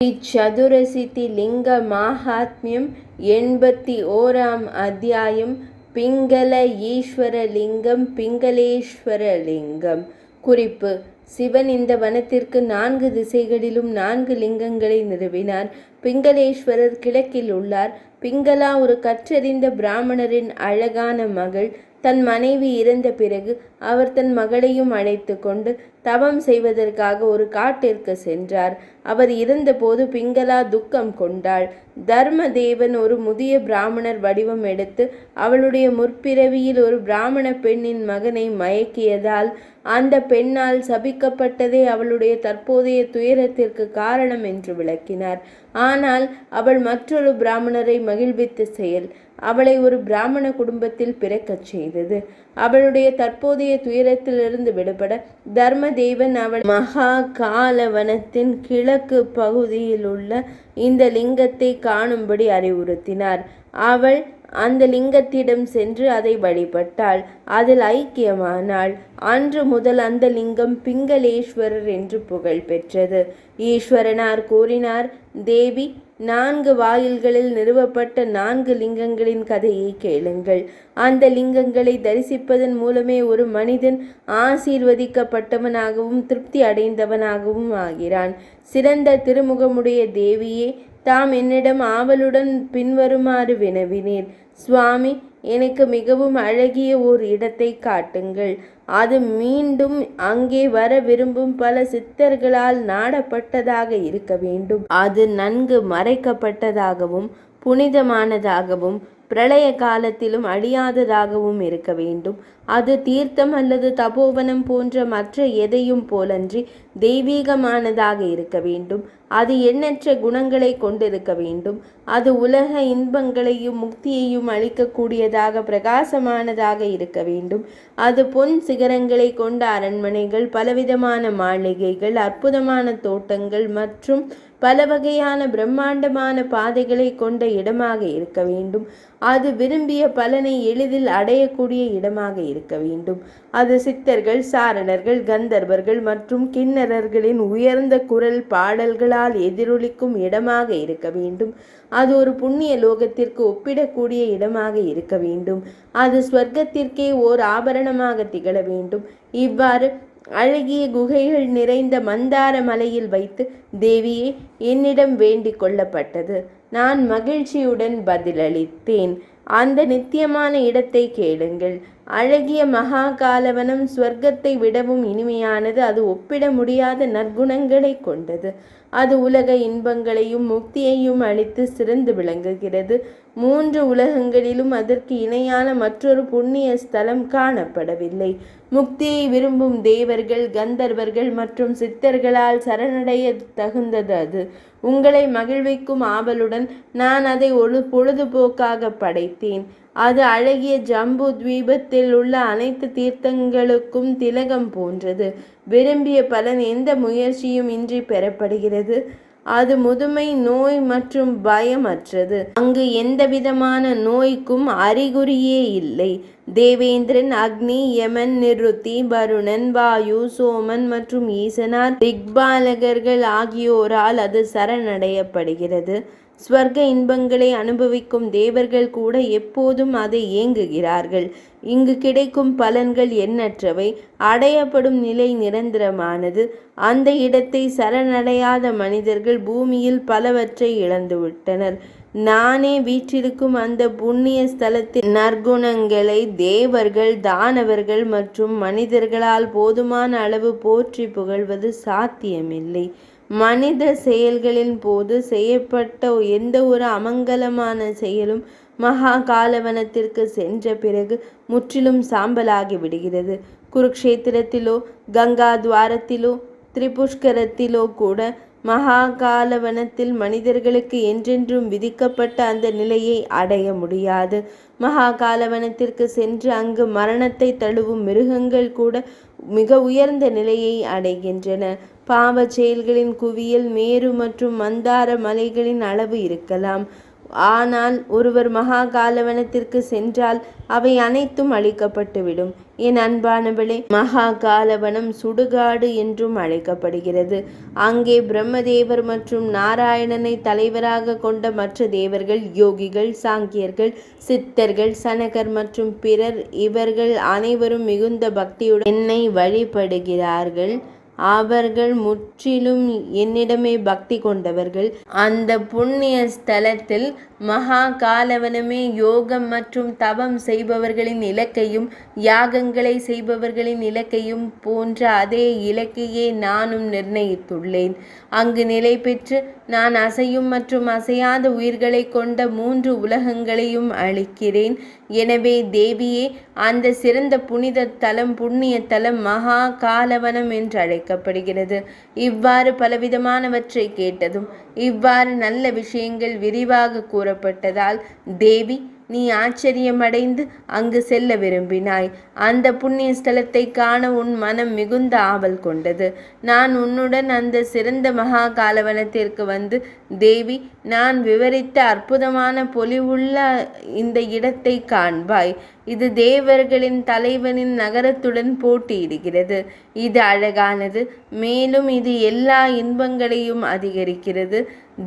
இச்சதுரசித்தி லிங்க மாஹாத்மியம் 81ஆம் அத்தியாயம். பிங்கள ஈஸ்வரலிங்கம் பிங்களேஸ்வரலிங்கம். குறிப்பு: சிவன் இந்த வனத்திற்கு 4 திசைகளிலும் 4 லிங்கங்களை நிறுவினார். பிங்களேஸ்வரர் கிழக்கில் உள்ளார். பிங்களா ஒரு கற்றறிந்த பிராமணரின் அழகான மகள். தன் மனைவி இறந்த பிறகு அவர் தன் மகளையும் அழைத்து கொண்டு தவம் செய்வதற்காக ஒரு காட்டிற்கு சென்றார். அவர் இருந்தபோது பிங்களா துக்கம் கொண்டாள். தர்மதேவன் ஒரு முதிய பிராமணர் வடிவம் எடுத்து அவளுடைய முற்பிறவியில் ஒரு பிராமண பெண்ணின் மகனை மயக்கியதால் அந்த பெண்ணால் சபிக்கப்பட்டதே அவளுடைய தற்போதைய துயரத்திற்கு காரணம் என்று விளக்கினார். ஆனால் அவள் மற்றொரு பிராமணரை மகிழ்வித்த செயல் அவளை ஒரு பிராமண குடும்பத்தில் பிறக்கச் செய்தது. அவளுடைய தற்போதைய துயரத்திலிருந்து விடுபட தர்மதேவன் அவள் மகா காலவனத்தின் கிழக்கு பகுதியில் உள்ள இந்த லிங்கத்தை காணும்படி அறிவுறுத்தினார். அவள் அந்த லிங்கத்திடம் சென்று அதை வழிபட்டாள். அதில் ஐக்கியமானாள். அன்று முதல் அந்த லிங்கம் பிங்களேஸ்வரர் என்று புகழ் பெற்றது. ஈஸ்வரனார் கூறினார்: தேவி, 4 வாயில்களில் நிறுவப்பட்ட 4 லிங்கங்களின் கதையை கேளுங்கள். அந்த லிங்கங்களை தரிசிப்பதன் மூலமே ஒரு மனிதன் ஆசீர்வதிக்கப்பட்டவனாகவும் திருப்தி அடைந்தவனாகவும் ஆகிறான். சிறந்த திருமுகமுடைய தேவியே, தாம் என்னிடம் ஆவலுடன் பின்வருமாறு வினவினீர். சுவாமி, எனக்கு மிகவும் அழகிய ஓர் இடத்தை காட்டுங்கள். அது மீண்டும் அங்கே வர விரும்பும் பல சித்தர்களால் நாடப்பட்டதாக இருக்க வேண்டும். அது நன்கு மறைக்கப்பட்டதாகவும் புனிதமானதாகவும் பிரளய காலத்திலும் அழியாததாகவும் இருக்க வேண்டும். அது தீர்த்தம் அல்லது தபோவனம் போன்ற மற்ற எதையும் போலன்றி தெய்வீகமானதாக இருக்க வேண்டும். அது எண்ணற்ற குணங்களை கொண்டிருக்க வேண்டும். அது உலக இன்பங்களையும் முக்தியையும் அளிக்கக்கூடியதாக பிரகாசமானதாக இருக்க வேண்டும். அது பொன் சிகரங்களை கொண்ட அரண்மனைகள், பலவிதமான மாளிகைகள், அற்புதமான தோட்டங்கள் மற்றும் பல வகையான பிரம்மாண்டமான பாதைகளை கொண்ட இடமாக இருக்க வேண்டும். அது விரும்பிய பலனை எளிதில் அடையக்கூடிய இடமாக இருக்க வேண்டும். அது சித்தர்கள், சாரணர்கள், கந்தர்வர்கள் மற்றும் கிண்ணறர்களின் உயர்ந்த குரல் பாடல்களால் எதிரொலிக்கும் இடமாக இருக்க வேண்டும். அது ஒரு புண்ணிய லோகத்திற்கு ஒப்பிடக்கூடிய இடமாக இருக்க வேண்டும். அது ஸ்வர்க்கத்திற்கே ஓர் ஆபரணமாக திகழ வேண்டும். இவ்வாறு அழகிய குகைகள் நிறைந்த மந்தார மலையில் வைத்து தேவியே என்னிடம் வேண்டிக் கொள்ளப்பட்டது. நான் மகிழ்ச்சியுடன் பதிலளித்தேன். அந்த நித்தியமான இடத்தை கேளுங்கள். அழகிய மகா காலவனம் ஸ்வர்க்கத்தை விடவும் இனிமையானது. அது ஒப்பிட முடியாத நற்குணங்களை கொண்டது. அது உலக இன்பங்களையும் முக்தியையும் அளித்து சிறந்து விளங்குகிறது. 3 உலகங்களிலும் அதற்கு இணையான மற்றொரு புண்ணிய ஸ்தலம் காணப்படவில்லை. முக்தியை விரும்பும் தேவர்கள், கந்தர்வர்கள் மற்றும் சித்தர்களால் சரணடைய தகுந்தது அது. உங்களை மகிழ்விக்கும் ஆவலுடன் நான் அதை ஒரு பொழுதுபோக்காக படைத்தேன். அது அழகிய ஜம்பு தீபத்தில் உள்ள அனைத்து தீர்த்தங்களுக்கும் திலகம் போன்றது. விரும்பிய பலன் எந்த முயற்சியும் இன்றி பெறப்படுகிறது. அது முதுமை, நோய் மற்றும் பயமற்றது. அங்கு எந்தவிதமான நோய்க்கும் அறிகுறியே இல்லை. தேவேந்திரன், அக்னி, யமன், நிருத்தி, வருணன், வாயு, சோமன் மற்றும் ஈசனார், திக்பாலகர்கள் ஆகியோரால் அது சரணடையப்படுகிறது. ஸ்வர்க்க இன்பங்களை அனுபவிக்கும் தேவர்கள் கூட எப்போதும் அதை ஏங்குகிறார்கள். இங்கு கிடைக்கும் பலன்கள் எண்ணற்றவை. அடையப்படும் நிலை நிரந்தரமானது. அந்த இடத்தை சரணடையாத மனிதர்கள் பூமியில் பலவற்றை இழந்துவிட்டனர். நானே வீற்றிருக்கும் அந்த புண்ணிய ஸ்தலத்தின் நற்குணங்களை தேவர்கள், தானவர்கள் மற்றும் மனிதர்களால் போதுமான அளவு போற்றி புகழ்வது சாத்தியமில்லை. மனித செயல்களின் போது செய்யப்பட்ட எந்த ஒரு அமங்கலமான செயலும் மகா காலவனத்திற்கு சென்ற பிறகு முற்றிலும் சாம்பலாகி விடுகிறது. குருக்ஷேத்திரத்திலோ, கங்கா துவாரத்திலோ, திரிபுஷ்கரத்திலோ கூட மகா காலவனத்தில் மனிதர்களுக்கு என்றென்றும் விதிக்கப்பட்ட அந்த நிலையை அடைய முடியாது. மகா காலவனத்திற்கு சென்று அங்கு மரணத்தை தழுவும் மிருகங்கள் கூட மிக உயர்ந்த நிலையை அடைகின்றன. பாவ செயல்களின் குவியல் மேரு மற்றும் மந்தார மலைகளின் அளவு இருக்கலாம். ஆனால் ஒருவர் மகாகாலவனத்திற்கு சென்றால் அவை அனைத்தும் அழிக்கப்பட்டுவிடும். என் அன்பானவளே, மகாகாலவனம் சுடுகாடு என்றும் அழைக்கப்படுகிறது. அங்கே பிரம்மதேவர் மற்றும் நாராயணனை தலைவராக கொண்ட மற்ற தேவர்கள், யோகிகள், சாங்கியர்கள், சித்தர்கள், சனகர் மற்றும் பிறர், இவர்கள் அனைவரும் மிகுந்த பக்தியுடன் என்னை வழிபடுகிறார்கள். அவர்கள் முற்றிலும் என்னிடமே பக்தி கொண்டவர்கள். அந்த புண்ணிய ஸ்தலத்தில் மகா காலவனமே யோகம் மற்றும் தவம் செய்பவர்களின் இலக்கையும் யாகங்களை செய்பவர்களின் இலக்கையும் போன்ற அதே இலக்கையே நானும் நிர்ணயித்துள்ளேன். அங்கு நிலை பெற்று நான் அசையும் மற்றும் அசையாத உயிர்களை கொண்ட 3 உலகங்களையும் அளிக்கிறேன். எனவே தேவியே, அந்த சிறந்த புனித தலம், புண்ணிய தலம் மகா காலவனம் என்று அழைக்கப்படுகிறது. இவ்வாறு பலவிதமானவற்றை கேட்டதும் இவ்வாறு நல்ல விஷயங்கள் விரிவாக கூறப்பட்டதால் தேவி, நீ ஆச்சரியமடைந்து அங்கு செல்ல விரும்பினாய். அந்த புண்ணிய ஸ்தலத்தை காண உன் மனம் மிகுந்த ஆவல் கொண்டது. நான் உன்னுடன் அந்த சிறந்த மகா காலவனத்திற்கு வந்து, தேவி, நான் விவரித்த அற்புதமான பொலிவுள்ள இந்த இடத்தை காண்பாய். இது தேவர்களின் தலைவனின் நகரத்துடன் போட்டியிடுகிறது. இது அழகானது, மேலும் இது எல்லா இன்பங்களையும் அதிகரிக்கிறது.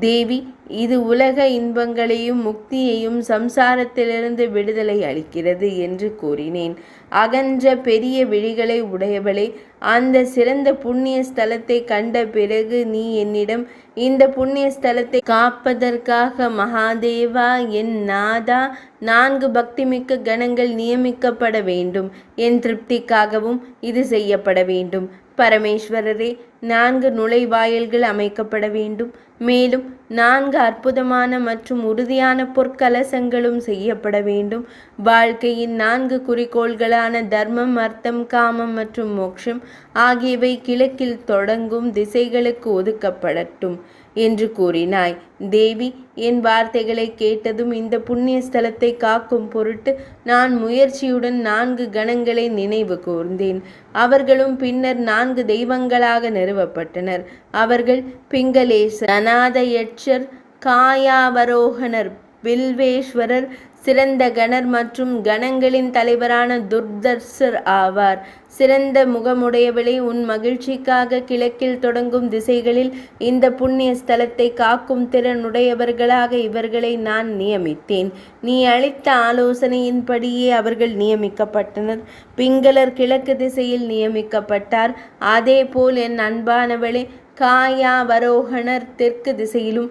தேவி, இது உலக இன்பங்களையும் முக்தியையும் சம்சாரத்திலிருந்து விடுதலை அளிக்கிறது என்று கூறினேன். அகன்ற பெரிய விழிகளை உடையவளே, அந்த சிறந்த புண்ணிய ஸ்தலத்தை கண்ட பிறகு நீ என்னிடம், இந்த புண்ணிய ஸ்தலத்தை காப்பதற்காக மகாதேவா, என் நாதா, 4 பக்திமிக்க கணங்கள் நியமிக்கப்பட வேண்டும். என் திருப்திக்காகவும் இது செய்யப்பட வேண்டும். பரமேஸ்வரரே, 4 நுழைவாயில்கள் அமைக்கப்பட வேண்டும். மேலும் 4 அற்புதமான மற்றும் உறுதியான பொற்கலசங்களும் செய்யப்பட வேண்டும். வாழ்க்கையின் 4 குறிக்கோள்களான தர்மம், அர்த்தம், காமம் மற்றும் மோட்சம் ஆகியவை கிழக்கில் தொடங்கும் திசைகளுக்கு ஒதுக்கப்படட்டும் என்று கூறினாய். தேவி, என் வார்த்தைகளை கேட்டதும் இந்த புண்ணிய ஸ்தலத்தை காக்கும் பொருட்டு நான் முயற்சியுடன் 4 கணங்களை நினைவு கூர்ந்தேன். அவர்களும் பின்னர் 4 தெய்வங்களாக நிறுவப்பட்டனர். அவர்கள் பிங்களேசர், அநாதயட்சர், காயாவரோகணர், பில்வேஸ்வரர், சிறந்த கணர் மற்றும் கணங்களின் தலைவரான துர்தர்சர் ஆவார். சிறந்த முகமுடையவளே, உன் மகிழ்ச்சிக்காக கிழக்கில் தொடங்கும் திசைகளில் இந்த புண்ணிய ஸ்தலத்தை காக்கும் திறனுடையவர்களாக இவர்களை நான் நியமித்தேன். நீ அளித்த ஆலோசனையின்படியே அவர்கள் நியமிக்கப்பட்டனர். பிங்களர் கிழக்கு திசையில் நியமிக்கப்பட்டார். அதேபோல் என் அன்பானவளே, காயாவரோகணர் தெற்கு திசையிலும்,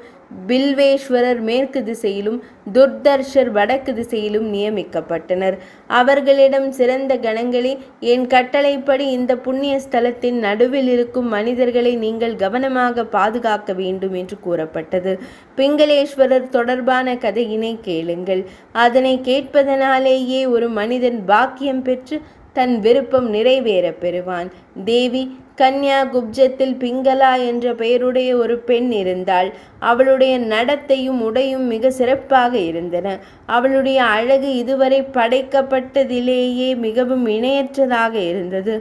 பில்வேஸ்வரர் மேற்கு திசையிலும், துர்தர்ஷர் வடக்கு திசையிலும் நியமிக்கப்பட்டனர். அவர்களிடம் சிறந்த கணங்களே, என் கட்டளைப்படி இந்த புண்ணிய ஸ்தலத்தின் நடுவில் இருக்கும் மனிதர்களை நீங்கள் கவனமாக பாதுகாக்க வேண்டும் என்று கூறப்பட்டது. பிங்களேஸ்வரர் தொடர்பான கதையினை கேளுங்கள். அதனை கேட்பதனாலேயே ஒரு மனிதன் பாக்கியம் பெற்று தன் விருப்பம் நிறைவேற பெறுவான். தேவி, கன்யா குப்ஜத்தில் பிங்களா என்ற பெயருடைய ஒரு பெண் இருந்தாள். அவளுடைய நடத்தையும் உடையும் மிக சிறப்பாக இருந்தன. அவளுடைய அழகு இதுவரை படைக்கப்பட்டதிலேயே மிகவும் இணையற்றதாக இருந்தது.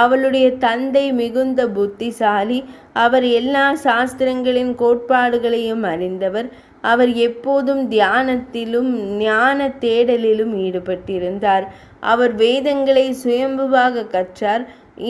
அவளுடைய தந்தை மிகுந்த புத்திசாலி. அவர் எல்லா சாஸ்திரங்களின் கோட்பாடுகளையும் அறிந்தவர். அவர் எப்போதும் தியானத்திலும் ஞான தேடலிலும் ஈடுபட்டிருந்தார். அவர் வேதங்களை சுயம்புவாக கற்றார்.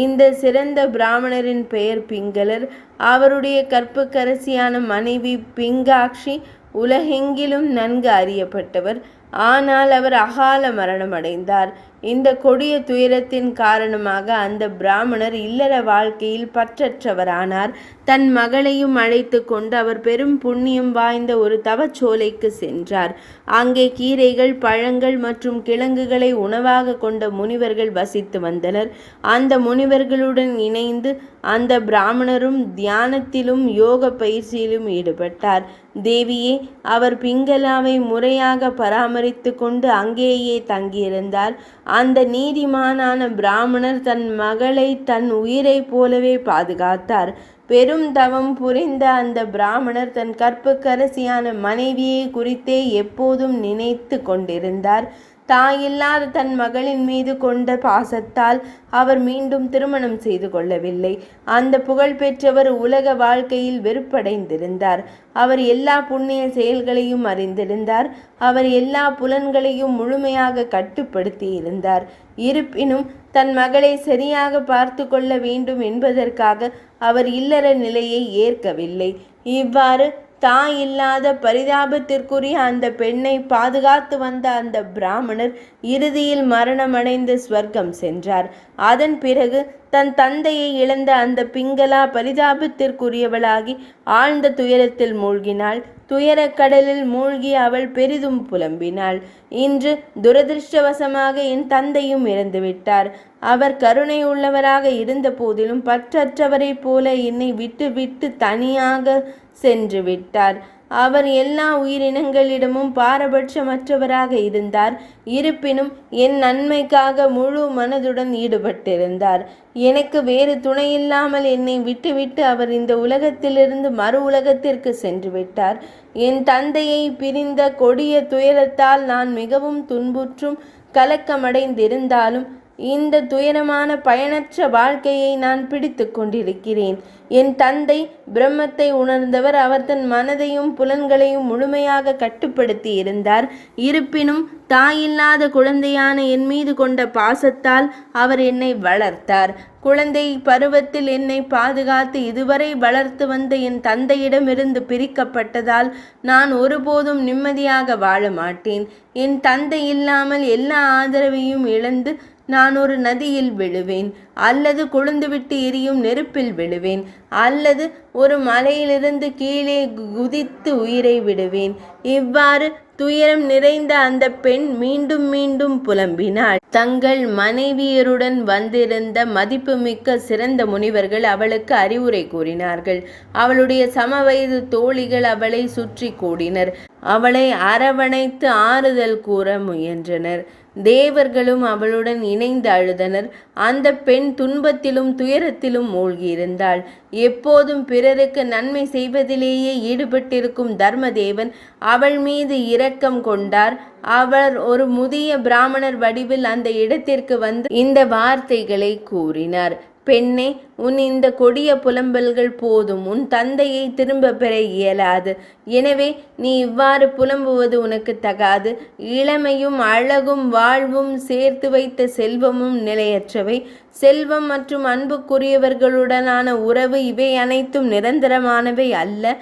இந்த சிறந்த பிராமணரின் பெயர் பிங்களர். அவருடைய கற்புக்கரசியான மனைவி பிங்காக்ஷி உலகெங்கிலும் நன்கு அறியப்பட்டவர். ஆனால் அவர் அகால மரணம் அடைந்தார். இந்த கொடிய துயரத்தின் காரணமாக அந்த பிராமணர் இல்லற வாழ்க்கையில் பற்றற்றவரானார். தன் மகளையும் அழைத்து கொண்டு அவர் பெரும் புண்ணியம் வாய்ந்த ஒரு தவச்சோலைக்கு சென்றார். அங்கே கீரைகள், பழங்கள் மற்றும் கிழங்குகளை உணவாக கொண்ட முனிவர்கள் வசித்து வந்தனர். அந்த முனிவர்களுடன் இணைந்து அந்த பிராமணரும் தியானத்திலும் யோக பயிற்சியிலும் ஈடுபட்டார். தேவியே, அவர் பிங்களாவை முறையாக பராமரித்து கொண்டு அங்கேயே தங்கியிருந்தார். அந்த நீதிமானான பிராமணர் தன் மகளை தன் உயிரை போலவே பாதுகாத்தார். பெரும் தவம் புரிந்த அந்த பிராமணர் தன் கற்புக்கரசியான மனைவியை குறித்தே எப்போதும் நினைத்து கொண்டிருந்தார். தாயில்லாத தன் மகளின் மீது கொண்ட பாசத்தால் அவர் மீண்டும் திருமணம் செய்து கொள்ளவில்லை. அந்த புகழ்பெற்றவர் உலக வாழ்க்கையில் வெறுப்படைந்திருந்தார். அவர் எல்லா புண்ணிய செயல்களையும் அறிந்திருந்தார். அவர் எல்லா புலன்களையும் முழுமையாக கட்டுப்படுத்தி இருந்தார். இருப்பினும் தன் மகளை சரியாக பார்த்து கொள்ள வேண்டும் என்பதற்காக அவர் இல்லற நிலையை ஏற்கவில்லை. இவ்வாறு தாயில்லாத பரிதாபத்திற்குரிய அந்த பெண்ணை பாதுகாத்து வந்த அந்த பிராமணர் இறுதியில் மரணமடைந்து ஸ்வர்க்கம் சென்றார். அதன் பிறகு தன் தந்தையை இழந்த அந்த பிங்களா பரிதாபத்திற்குரியவளாகி ஆழ்ந்த துயரத்தில் மூழ்கினாள். துயரக்கடலில் மூழ்கி அவள் பெரிதும் புலம்பினாள். இன்று துரதிருஷ்டவசமாக என் தந்தையும் இறந்துவிட்டார். அவர் கருணை உள்ளவராக இருந்த போதிலும் பற்றற்றவரைப் போல என்னை விட்டு விட்டு தனியாக சென்று விட்டார். அவர் எல்லா உயிரினங்களிடமும் பாரபட்சமற்றவராக இருந்தார். இருப்பினும் என் நன்மைக்காக முழு மனதுடன் ஈடுபட்டிருந்தார். எனக்கு வேறு துணையில்லாமல் என்னை விட்டுவிட்டு அவர் இந்த உலகத்திலிருந்து மறு உலகத்திற்கு சென்று விட்டார். என் தந்தையை பிரிந்த கொடிய துயரத்தால் நான் மிகவும் துன்புற்றும் கலக்கமடைந்திருந்தாலும் இந்த துயரமான பயனற்ற வாழ்க்கையை நான் பிடித்து கொண்டிருக்கிறேன். என் தந்தை பிரம்மத்தை உணர்ந்தவர். அவர் தன் மனதையும் புலன்களையும் முழுமையாக கட்டுப்படுத்தி இருந்தார். இருப்பினும் தாயில்லாத குழந்தையான என் மீது கொண்ட பாசத்தால் அவர் என்னை வளர்த்தார். குழந்தை பருவத்தில் என்னை பாதுகாத்து இதுவரை வளர்த்து வந்த என் தந்தையிடமிருந்து பிரிக்கப்பட்டதால் நான் ஒருபோதும் நிம்மதியாக வாழ மாட்டேன். என் தந்தை இல்லாமல் எல்லா ஆதரவையும் இழந்து நான் ஒரு நதியில் விழுவேன், அல்லது கொழுந்துவிட்டு எரியும் நெருப்பில் விழுவேன், அல்லது ஒரு மலையிலிருந்து கீழே குதித்து உயிரை விடுவேன். இவ்வாறு துயரம் நிறைந்த அந்த பெண் மீண்டும் மீண்டும் புலம்பினாள். தங்கள் மனைவியருடன் வந்திருந்த மதிப்புமிக்க சிறந்த முனிவர்கள் அவளுக்கு அறிவுரை கூறினார்கள். அவளுடைய சமவயது தோழிகள் அவளை சுற்றி கூடினர். அவளை அரவணைத்து ஆறுதல் கூற முயன்றனர். தேவர்களும் அவளுடன் இணைந்து அழுதனர். அந்த பெண் துன்பத்திலும் துயரத்திலும் மூழ்கியிருந்தாள். எப்போதும் பிறருக்கு நன்மை செய்வதிலேயே ஈடுபட்டிருக்கும் தர்மதேவன் அவள் மீது இரக்கம் கொண்டார். அவர் ஒரு முதிய பிராமணர் வடிவில் அந்த இடத்திற்கு வந்து இந்த வார்த்தைகளை கூறினார். பெண்ணே, உன் இந்த கொடிய புலம்பல்கள் போதும். உன் தந்தையை திரும்ப பெற இயலாது. எனவே நீ இவ்வாறு புலம்புவது உனக்கு தகாது. இளமையும் அழகும் வாழ்வும் சேர்த்து வைத்த செல்வமும் நிலையற்றவை. செல்வம் மற்றும் அன்புக்குரியவர்களுடனான உறவு இவை அனைத்தும் நிரந்தரமானவை அல்ல.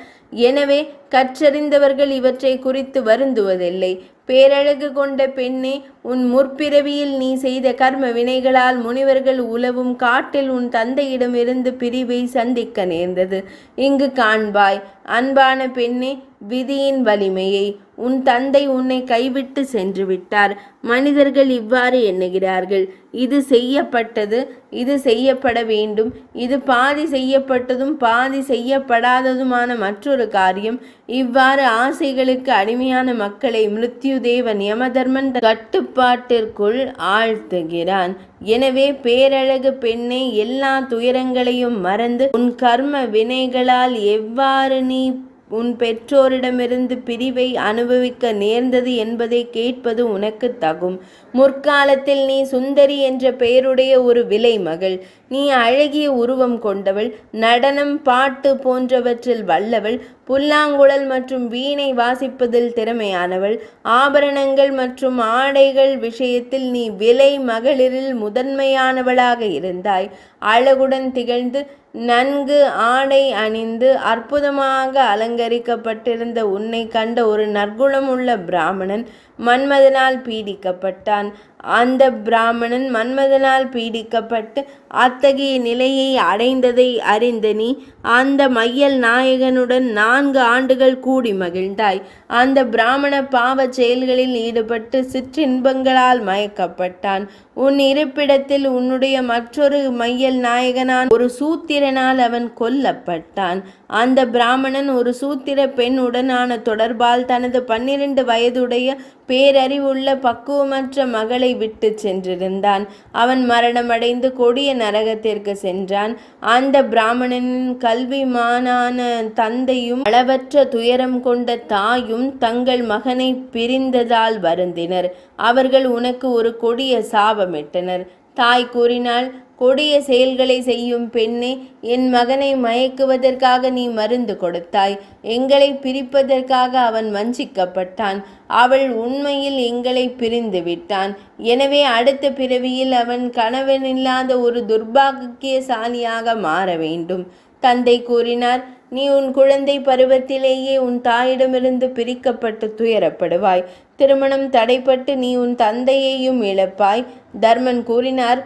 எனவே கற்றறிந்தவர்கள் இவற்றை குறித்து வருந்துவதில்லை. பேரழகு கொண்ட பெண்ணே, உன் முற்பிறவியில் நீ செய்த கர்ம வினைகளால் முனிவர்கள் உலவும் காட்டில் உன் தந்தையிடமிருந்து பிரிவை சந்திக்க நேர்ந்தது. இங்கு காண்பாய். அன்பான பெண்ணே, விதியின் வலிமையை. உன் தந்தை உன்னை கைவிட்டு சென்று விட்டார். மனிதர்கள் இவ்வாறு எண்ணுகிறார்கள். இது செய்யப்பட்டது, இது செய்யப்பட வேண்டும். இது பாதி செய்யப்பட்டதும் பாதி செய்யப்படாததுமான மற்றொரு காரியம். இவ்வாறு ஆசைகளுக்கு அடிமையான மக்களை மிருத்யுதேவன் யமதர்மன் கட்டுப்பாட்டிற்குள் ஆழ்த்துகிறான். எனவே பேரழகு பெண்ணை, எல்லா துயரங்களையும் மறந்து உன் கர்ம வினைகளால் எவ்வாறு நீ உன் பெற்றோரிடமிருந்து பிரிவை அனுபவிக்க நேர்ந்தது என்பதை கேட்பது உனக்கு தகும். முற்காலத்தில் நீ சுந்தரி என்ற பெயருடைய ஒரு விலை மகள். நீ அழகிய உருவம் கொண்டவள், நடனம் பாட்டு போன்றவற்றில் வல்லவள், புல்லாங்குழல் மற்றும் வீணை வாசிப்பதில் திறமையானவள். ஆபரணங்கள் மற்றும் ஆடைகள் விஷயத்தில் நீ விலை மகளிரில் முதன்மையானவளாக இருந்தாய். அழகுடன் திகழ்ந்து நன்கு ஆடை அணிந்து அற்புதமாக அலங்கரிக்கப்பட்டிருந்த உன்னை கண்ட ஒரு நற்குணமுள்ள பிராமணன் மன்மதனால் பீடிக்கப்பட்டான். அந்த பிராமணன் மன்மதனால் பீடிக்கப்பட்டு அத்தகைய நிலையை அடைந்ததை அறிந்த நீ அந்த மையல் நாயகனுடன் 4 ஆண்டுகள் கூடி மகிழ்ந்தாய். அந்த பிராமண பாவ செயல்களில் ஈடுபட்டு சிற்றின்பங்களால் மயக்கப்பட்டான். உன் இருப்பிடத்தில் உன்னுடைய மற்றொரு மையல் நாயகனான் ஒரு சூத்திரனால் அவன் கொல்லப்பட்டான். அந்த பிராமணன் ஒரு சூத்திர பெண் உடனான தொடர்பால் தனது 12 வயதுடைய பேரறிவுள்ள பக்குவமற்ற மகளை உலகை விட்டு சென்றிருந்தான். அவன் மரணமடைந்து கொடிய நரகத்திற்கு சென்றான். அந்த பிராமணனின் கல்விமானான தந்தையும் அளவற்ற துயரம் கொண்ட தாயும் தங்கள் மகனை பிரிந்ததால் வருந்தினர். அவர்கள் உனக்கு ஒரு கொடிய சாபமிட்டனர். தாய் கூறினாள், கொடிய செயல்களை செய்யும் பெண்ணே, என் மகனை மயக்குவதற்காக நீ மருந்து கொடுத்தாய். எங்களை பிரிப்பதற்காக அவன் வஞ்சிக்கப்பட்டான். அவள் உண்மையில் எங்களை பிரிந்து விட்டான். எனவே அடுத்த பிறவியில் அவன் கணவனில்லாத ஒரு துர்பாக்கியசாலியாக மாற வேண்டும். தந்தை கூறினார், நீ உன் குழந்தை பருவத்திலேயே உன் தாயிடமிருந்து பிரிக்கப்பட்டு துயரப்படுவாய். திருமணம் தடைப்பட்டு நீ உன் தந்தையையும் இழப்பாய். தர்மன் கூறினார்,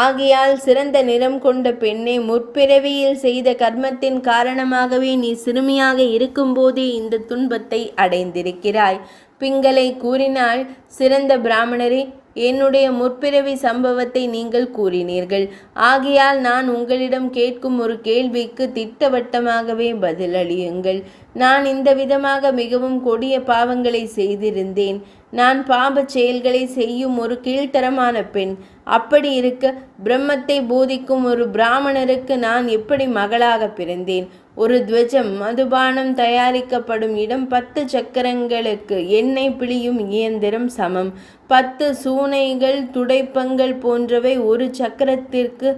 ஆகையால் சிறந்த நிறம் கொண்ட பெண்ணே, முற்பிறவியில் செய்த கர்மத்தின் காரணமாகவே நீ சிறுமியாக இருக்கும்போதே இந்த துன்பத்தை அடைந்திருக்கிறாய். பிங்களை கூறினாள், சிறந்த பிராமணரே, என்னுடைய முற்பிறவி சம்பவத்தை நீங்கள் கூறினீர்கள். ஆகையால் நான் உங்களிடம் கேட்கும் ஒரு கேள்விக்கு திட்டவட்டமாகவே பதிலளியுங்கள். நான் இந்த விதமாக மிகவும் கொடிய பாவங்களை செய்திருந்தேன். நான் பாபச் செயல்களை செய்யும் ஒரு கீழ்த்தரமான பெண். அப்படி இருக்க பிரம்மத்தை போதிக்கும் ஒரு பிராமணருக்கு நான் எப்படி மகளாக பிறந்தேன்? ஒரு துவஜம் மதுபானம் தயாரிக்கப்படும் இடம் 10 சக்கரங்களுக்கு எண்ணெய் பிழியும் இயந்திரம் சமம். 10 சூனைகள் துடைப்பங்கள் போன்றவை ஒரு சக்கரத்திற்கு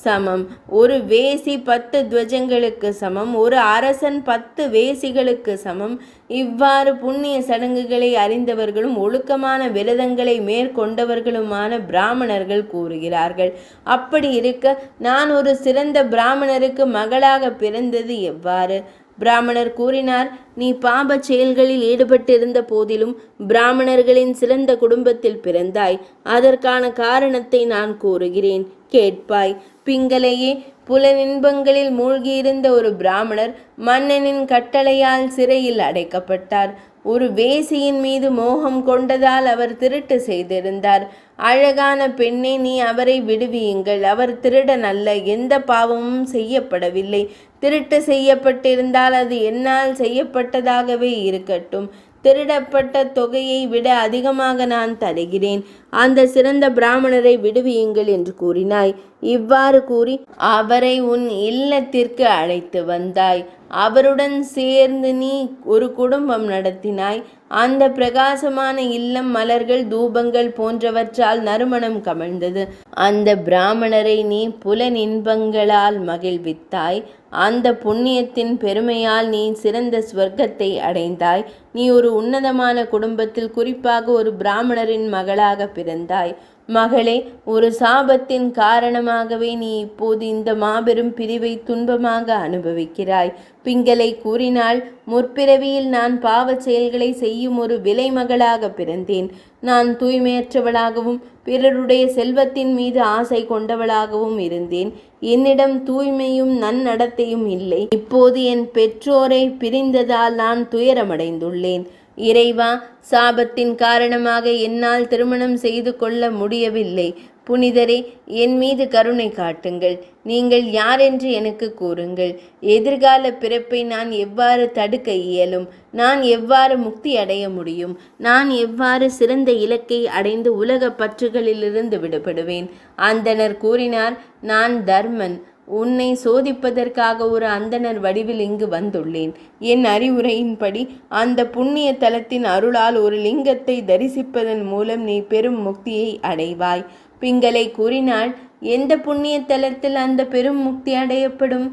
சமம். ஒரு வேசி 10 துவஜங்களுக்கு சமம். ஒரு அரசன் 10 வேசிகளுக்கு சமம். இவ்வாறு புண்ணிய சடங்குகளை அறிந்தவர்களும் ஒழுக்கமான விரதங்களை மேற்கொண்டவர்களுமான பிராமணர்கள் கூறுகிறார்கள். அப்படி இருக்க நான் ஒரு சிறந்த பிராமணருக்கு மகளாக பிறந்தது எவ்வாறு? பிராமணர் கூறினார், நீ பாபச் செயல்களில் ஈடுபட்டிருந்த போதிலும் பிராமணர்களின் சிறந்த குடும்பத்தில் பிறந்தாய். அதற்கான காரணத்தை நான் கூறுகிறேன், கேட்பாய். பிங்களையே, புலனின்பங்களில் மூழ்கியிருந்த ஒரு பிராமணர் மன்னனின் கட்டளையால் சிறையில் அடைக்கப்பட்டார். ஒரு வேசியின் மீது மோகம் கொண்டதால் அவர் திருட்டு செய்திருந்தார். அழகான பெண்ணே, நீ அவரை விடுவியுங்கள். அவர் திருடன் அல்ல, எந்த பாவமும் செய்யப்படவில்லை. திருட்டு செய்யப்பட்டிருந்தால் அது என்னால் செய்யப்பட்டதாகவே இருக்கட்டும். திருடப்பட்ட தொகையை விட அதிகமாக நான் தருகிறேன். அந்த சிறந்த பிராமணரை விடுவியுங்கள் என்று கூறினாய். இவ்வாறு கூறி அவரை உன் இல்லத்திற்கு அழைத்து வந்தாய். அவருடன் சேர்ந்து நீ ஒரு குடும்பம் நடத்தினாய். அந்த பிரகாசமான இல்லம் மலர்கள், தூபங்கள் போன்றவற்றால் நறுமணம் கமழ்ந்தது. அந்த பிராமணரை நீ புலனின்பங்களால் மகிழ்வித்தாய். அந்த புண்ணியத்தின் பெருமையால் நீ சிறந்த ஸ்வர்க்கத்தை அடைந்தாய். நீ ஒரு உன்னதமான குடும்பத்தில், குறிப்பாக ஒரு பிராமணரின் மகளாக பிறந்தாய். மகளே, ஒரு சாபத்தின் காரணமாகவே நீ இப்போது இந்த மாபெரும் பிரிவை துன்பமாக அனுபவிக்கிறாய். பிங்களை கூறினாள், முற்பிறவியில் நான் பாவச் செயல்களை செய்யும் ஒரு விலை மகளாக பிறந்தேன். நான் தூய்மையற்றவளாகவும் பிறருடைய செல்வத்தின் மீது ஆசை கொண்டவளாகவும் இருந்தேன். என்னிடம் தூய்மையும் நன்னடத்தையும் இல்லை. இப்போது என் பெற்றோரை பிரிந்ததால் நான் துயரமடைந்துள்ளேன். இறைவா, சாபத்தின் காரணமாக என்னால் திருமணம் செய்து கொள்ள முடியவில்லை. புனிதரே, என் மீது கருணை காட்டுங்கள். நீங்கள் யாரென்று எனக்கு கூறுங்கள். எதிர்கால பிறப்பை நான் எவ்வாறு தடுக்க இயலும்? நான் எவ்வாறு முக்தி அடைய முடியும்? நான் எவ்வாறு சிறந்த இலக்கை அடைந்து உலக பற்றுகளிலிருந்து விடுபடுவேன்? அந்தணர் கூறினார், நான் தர்மன். உன்னை சோதிப்பதற்காக ஒரு அந்தணர் வடிவில் இங்கு வந்துள்ளேன். என் அறிவுரையின்படி அந்த புண்ணிய தலத்தின் அருளால் ஒரு லிங்கத்தை தரிசிப்பதன் மூலம் நீ பெரும் முக்தியை அடைவாய். பிங்களை கூறினாள், எந்த புண்ணிய தலத்தில் அந்த பெரும் முக்தி அடையப்படும்?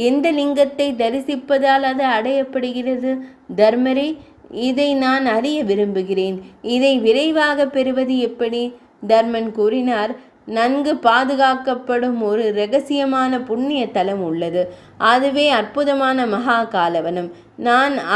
எந்த லிங்கத்தை தரிசிப்பதால் அது அடையப்படுகிறது? தர்மரே, இதை நான் அறிய விரும்புகிறேன். இதை விரைவாக பெறுவது எப்படி? தர்மன் கூறினார், நன்கு பாதுகாக்கப்படும் ஒரு இரகசியமான புண்ணிய தலம் உள்ளது. அதுவே அற்புதமான மகா காலவனம்.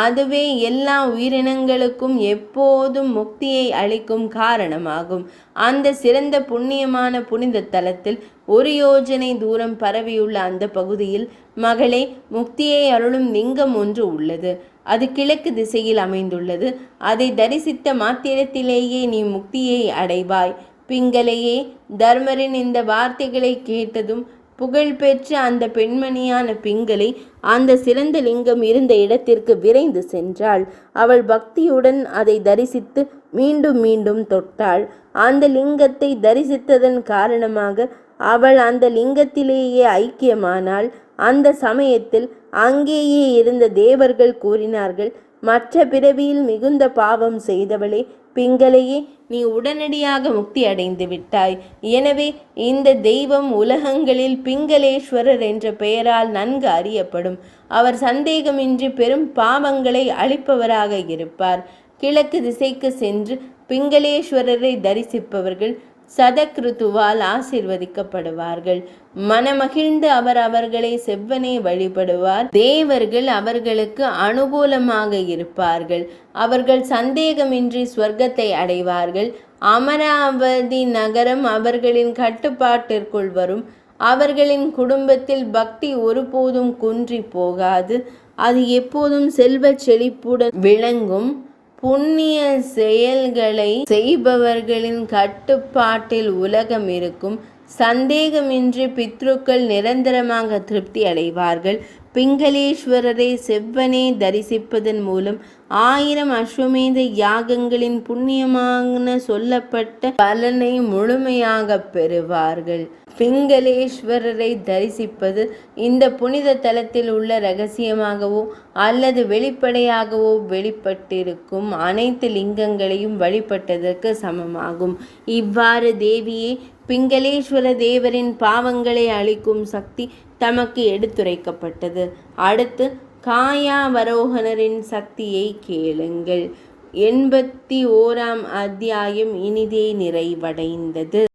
அதுவே எல்லா உயிரினங்களுக்கும் எப்போதும் முக்தியை அளிக்கும் காரணமாகும். அந்த சிறந்த புண்ணியமான புனித தலத்தில் 1 யோஜனை தூரம் பரவியுள்ள அந்த பகுதியில் மகளே, முக்தியை அருளும் லிங்கம் ஒன்று உள்ளது. அது கிழக்கு திசையில் அமைந்துள்ளது. அதை தரிசித்த மாத்திரத்திலேயே நீ முக்தியை அடைவாய். பிங்களையே, தர்மரின் இந்த வார்த்தைகளை கேட்டதும் புகழ்பெற்ற அந்த பெண்மணியான பிங்கலை அந்த சிறந்த லிங்கம் இருந்த இடத்திற்கு விரைந்து சென்றாள். அவள் பக்தியுடன் அதை தரிசித்து மீண்டும் மீண்டும் தொட்டாள். அந்த லிங்கத்தை தரிசித்ததன் காரணமாக அவள் அந்த லிங்கத்திலேயே ஐக்கியமானாள். அந்த சமயத்தில் அங்கேயே இருந்த தேவர்கள் கூறினார்கள், மற்ற பிறவியில் மிகுந்த பாவம் செய்தவளே, பிங்களையே, நீ உடனடியாக முக்தி அடைந்து விட்டாய். எனவே இந்த தெய்வம் உலகங்களில் பிங்களேஸ்வரர் என்ற பெயரால் நன்கு அறியப்படும். அவர் சந்தேகமின்றி பெரும் பாவங்களை அழிப்பவராக இருப்பார். கிழக்கு திசைக்கு சென்று பிங்களேஸ்வரரை தரிசிப்பவர்கள் சதக்ருத்துவால் ஆசீர்வதிக்கப்படுவார்கள். மனமகிழ்ந்து அவர் அவர்களை செவ்வனே வழிபடுவார். தேவர்கள் அவர்களுக்கு அனுகூலமாக இருப்பார்கள். அவர்கள் சந்தேகமின்றி ஸ்வர்க்கத்தை அடைவார்கள். அமராவதி நகரம் அவர்களின் கட்டுப்பாட்டிற்குள் வரும். அவர்களின் குடும்பத்தில் பக்தி ஒருபோதும் குன்றி போகாது. அது எப்போதும் செல்வச் செழிப்புடன் விளங்கும். புண்ணிய செயல்களை செய்பவர்களின் கட்டுப்பாட்டில் உலகம் இருக்கும். சந்தேகமின்றி பித்ருக்கள் நிரந்தரமாக திருப்தி அடைவார்கள். பிங்களேஸ்வரரை செவ்வனே தரிசிப்பதன் மூலம் 1000 அஸ்வமேத யாகங்களின் புண்ணியமான சொல்லப்பட்ட பலனை முழுமையாக பெறுவார்கள். பிங்களேஸ்வரரை தரிசிப்பது இந்த புனித தலத்தில் உள்ள இரகசியமாகவோ அல்லது வெளிப்படையாகவோ வெளிப்பட்டிருக்கும் அனைத்து லிங்கங்களையும் வழிபட்டதற்கு சமமாகும். இவ்வாறு தேவியே பிங்களேஸ்வர தேவரின் பாவங்களை அழிக்கும் சக்தி தமக்கு எடுத்துரைக்கப்பட்டது. அடுத்து காயாவரோகணரின் சக்தியை கேளுங்கள். 81ஆம் அத்தியாயம் இனிதே நிறைவடைந்தது.